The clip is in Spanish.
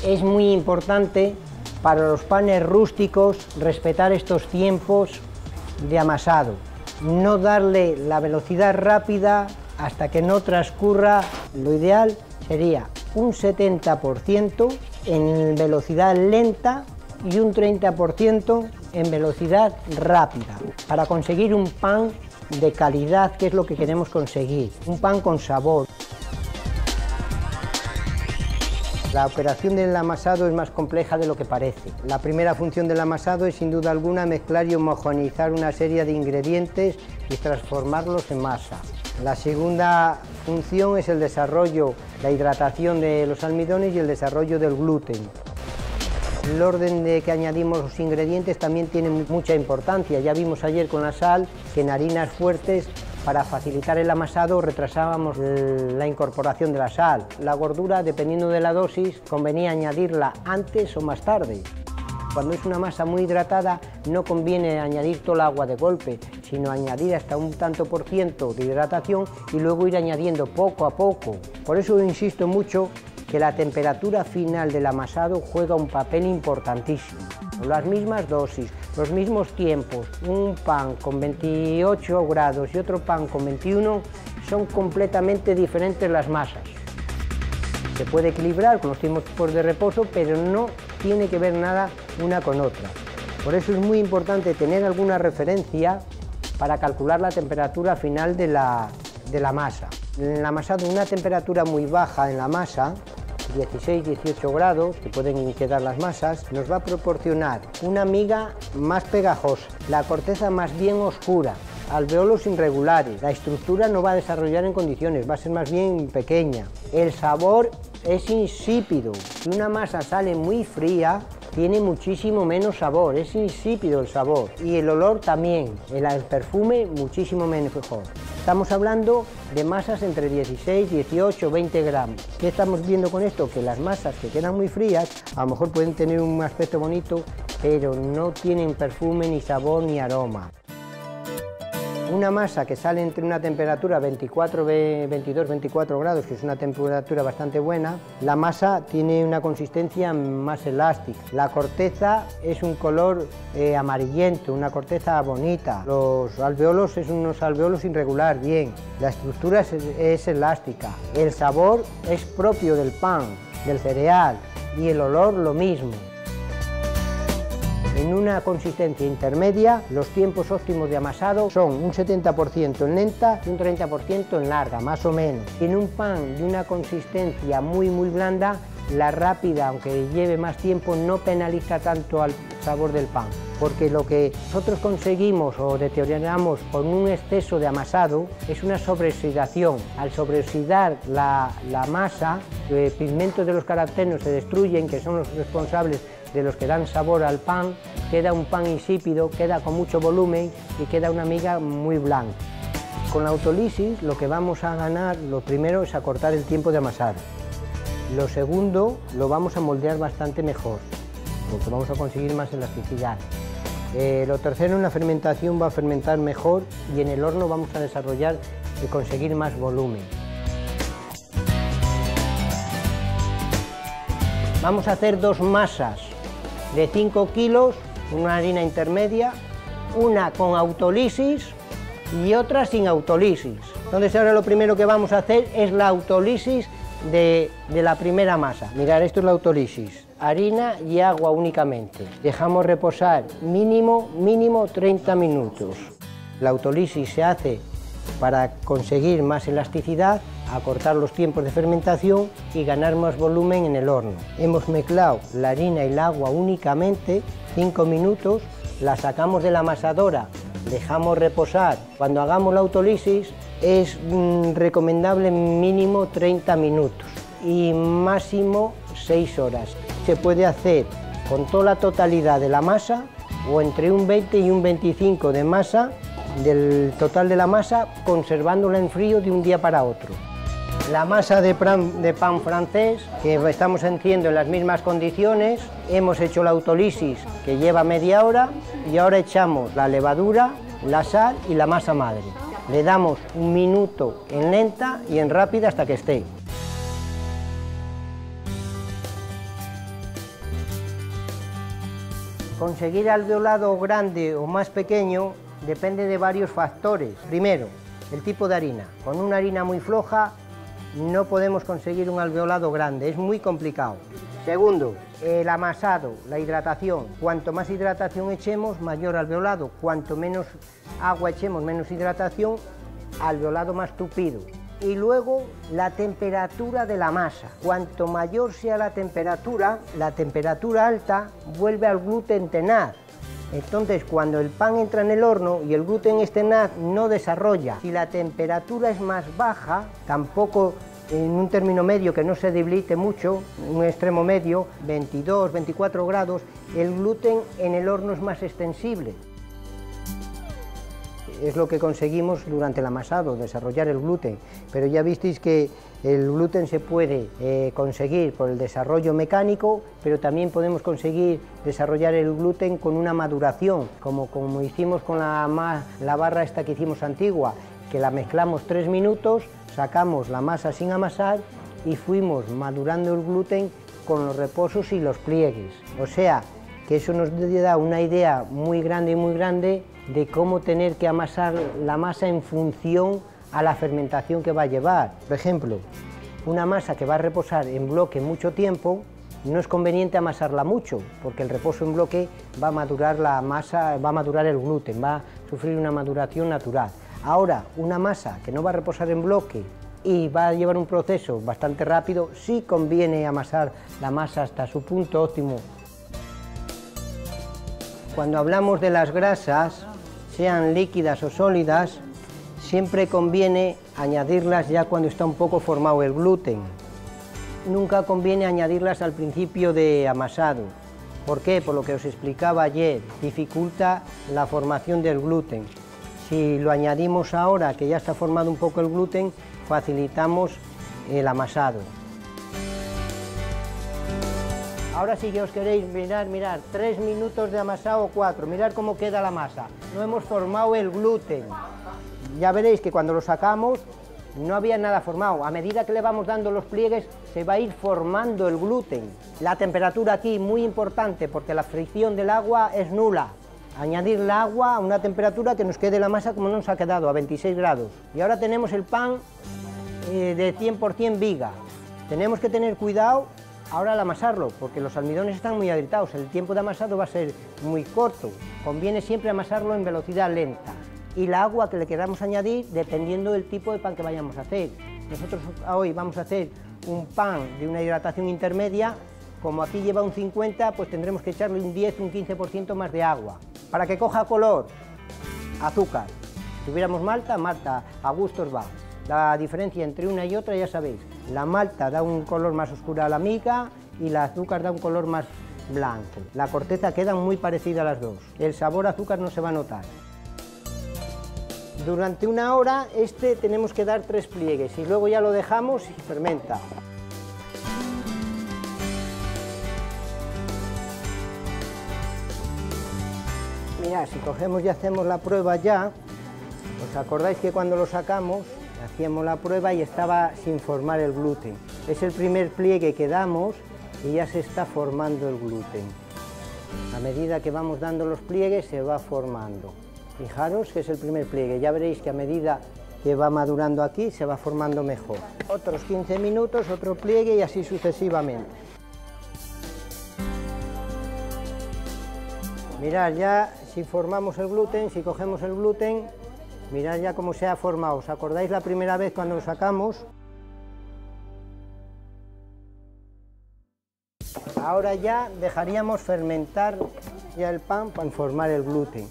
Es muy importante para los panes rústicos respetar estos tiempos de amasado. No darle la velocidad rápida hasta que no transcurra. Lo ideal sería un 70% en velocidad lenta y un 30% en velocidad rápida, para conseguir un pan de calidad, que es lo que queremos conseguir, un pan con sabor. La operación del amasado es más compleja de lo que parece. La primera función del amasado es sin duda alguna mezclar y homogeneizar una serie de ingredientes y transformarlos en masa. La segunda función es el desarrollo, la hidratación de los almidones y el desarrollo del gluten. El orden de que añadimos los ingredientes también tiene mucha importancia. Ya vimos ayer con la sal que en harinas fuertes, para facilitar el amasado, retrasábamos la incorporación de la sal. La gordura, dependiendo de la dosis, convenía añadirla antes o más tarde. Cuando es una masa muy hidratada, no conviene añadir todo el agua de golpe, sino añadir hasta un tanto por ciento de hidratación y luego ir añadiendo poco a poco. Por eso insisto mucho que la temperatura final del amasado juega un papel importantísimo. Las mismas dosis, los mismos tiempos, un pan con 28 grados y otro pan con 21, son completamente diferentes las masas. Se puede equilibrar con los tiempos de reposo, pero no tiene que ver nada una con otra. Por eso es muy importante tener alguna referencia para calcular la temperatura final de la masa. En el amasado, una temperatura muy baja en la masa, 16-18 grados, que pueden quedar las masas, nos va a proporcionar una miga más pegajosa, la corteza más bien oscura, alveolos irregulares, la estructura no va a desarrollar en condiciones, va a ser más bien pequeña, el sabor es insípido. Si una masa sale muy fría, tiene muchísimo menos sabor, es insípido el sabor, y el olor también, el perfume muchísimo mejor. Estamos hablando de masas entre 16, 18, 20 gramos. ¿Qué estamos viendo con esto? Que las masas que quedan muy frías, a lo mejor pueden tener un aspecto bonito, pero no tienen perfume, ni sabor, ni aroma. Una masa que sale entre una temperatura 22-24 grados, que es una temperatura bastante buena, la masa tiene una consistencia más elástica. La corteza es un color amarillento, una corteza bonita. Los alveolos es unos alveolos irregular, bien. La estructura es elástica. El sabor es propio del pan, del cereal, y el olor lo mismo. En una consistencia intermedia, los tiempos óptimos de amasado son un 70% en lenta y un 30% en larga, más o menos. En un pan de una consistencia muy blanda, la rápida, aunque lleve más tiempo, no penaliza tanto al sabor del pan, porque lo que nosotros conseguimos o deterioramos con un exceso de amasado es una sobreoxidación. Al sobreoxidar la masa, los pigmentos de los caractenos se destruyen, que son los responsables de los que dan sabor al pan, queda un pan insípido, queda con mucho volumen y queda una miga muy blanca. Con la autolisis lo que vamos a ganar, lo primero es acortar el tiempo de amasar. Lo segundo, lo vamos a moldear bastante mejor, porque vamos a conseguir más elasticidad. Lo tercero, en la fermentación va a fermentar mejor y en el horno vamos a desarrollar y conseguir más volumen. Vamos a hacer dos masas de 5 kilos, una harina intermedia, una con autolisis y otra sin autolisis. Entonces ahora lo primero que vamos a hacer es la autolisis de la primera masa. Mirad, esto es la autolisis, harina y agua únicamente. Dejamos reposar mínimo 30 minutos. La autolisis se hace para conseguir más elasticidad, acortar los tiempos de fermentación y ganar más volumen en el horno. Hemos mezclado la harina y el agua únicamente 5 minutos, la sacamos de la amasadora, dejamos reposar. Cuando hagamos la autolisis es recomendable mínimo 30 minutos y máximo 6 horas. Se puede hacer con toda la totalidad de la masa o entre un 20 y un 25 de masa, del total de la masa, conservándola en frío de un día para otro. La masa de pan francés, que estamos haciendo en las mismas condiciones, hemos hecho la autolisis, que lleva media hora, y ahora echamos la levadura, la sal y la masa madre. Le damos un minuto en lenta y en rápida hasta que esté. Conseguir alveolado grande o más pequeño depende de varios factores. Primero, el tipo de harina. Con una harina muy floja no podemos conseguir un alveolado grande, es muy complicado. Segundo, el amasado, la hidratación. Cuanto más hidratación echemos, mayor alveolado. Cuanto menos agua echemos, menos hidratación, alveolado más tupido. Y luego la temperatura de la masa. Cuanto mayor sea la temperatura alta vuelve al gluten tenaz. Entonces, cuando el pan entra en el horno y el gluten es tenaz, no desarrolla. Si la temperatura es más baja, tampoco en un término medio que no se debilite mucho, un extremo medio, 22, 24 grados, el gluten en el horno es más extensible. Es lo que conseguimos durante el amasado, desarrollar el gluten, pero ya visteis que el gluten se puede conseguir por el desarrollo mecánico, pero también podemos conseguir desarrollar el gluten con una maduración, como hicimos con la barra esta que hicimos antigua, que la mezclamos 3 minutos, sacamos la masa sin amasar y fuimos madurando el gluten con los reposos y los pliegues. O sea, que eso nos da una idea muy grande de cómo tener que amasar la masa en función a la fermentación que va a llevar. Por ejemplo, una masa que va a reposar en bloque mucho tiempo, no es conveniente amasarla mucho, porque el reposo en bloque va a madurar la masa, va a madurar el gluten, va a sufrir una maduración natural. Ahora, una masa que no va a reposar en bloque y va a llevar un proceso bastante rápido, sí conviene amasar la masa hasta su punto óptimo. Cuando hablamos de las grasas, sean líquidas o sólidas, siempre conviene añadirlas ya cuando está un poco formado el gluten. Nunca conviene añadirlas al principio de amasado. ¿Por qué? Por lo que os explicaba ayer, dificulta la formación del gluten. Si lo añadimos ahora, que ya está formado un poco el gluten, facilitamos el amasado. Ahora sí que os queréis mirar, 3 minutos de amasado o 4, mirad cómo queda la masa. No hemos formado el gluten. Ya veréis que cuando lo sacamos no había nada formado. A medida que le vamos dando los pliegues se va a ir formando el gluten. La temperatura aquí muy importante porque la fricción del agua es nula. Añadir el agua a una temperatura que nos quede la masa como nos ha quedado, a 26 grados. Y ahora tenemos el pan de 100% viga. Tenemos que tener cuidado ahora al amasarlo, porque los almidones están muy agrietados, el tiempo de amasado va a ser muy corto. Conviene siempre amasarlo en velocidad lenta. Y la agua que le queramos añadir dependiendo del tipo de pan que vayamos a hacer. Nosotros hoy vamos a hacer un pan de una hidratación intermedia, como aquí lleva un 50, pues tendremos que echarle un 10, un 15% más de agua. Para que coja color, azúcar. Si tuviéramos malta, a gustos va. La diferencia entre una y otra ya sabéis, la malta da un color más oscuro a la miga y el azúcar da un color más blanco. La corteza queda muy parecida a las dos. El sabor a azúcar no se va a notar. Durante una hora tenemos que dar 3 pliegues y luego ya lo dejamos y fermenta. Mirad, si cogemos y hacemos la prueba ya, ¿os acordáis que cuando lo sacamos hacíamos la prueba y estaba sin formar el gluten? Es el primer pliegue que damos y ya se está formando el gluten. A medida que vamos dando los pliegues se va formando. Fijaros que es el primer pliegue, ya veréis que a medida que va madurando aquí se va formando mejor. Otros 15 minutos, otro pliegue y así sucesivamente. Mirad ya si formamos el gluten, si cogemos el gluten, mirad ya cómo se ha formado. ¿Os acordáis la primera vez cuando lo sacamos? Ahora ya dejaríamos fermentar ya el pan para formar el gluten.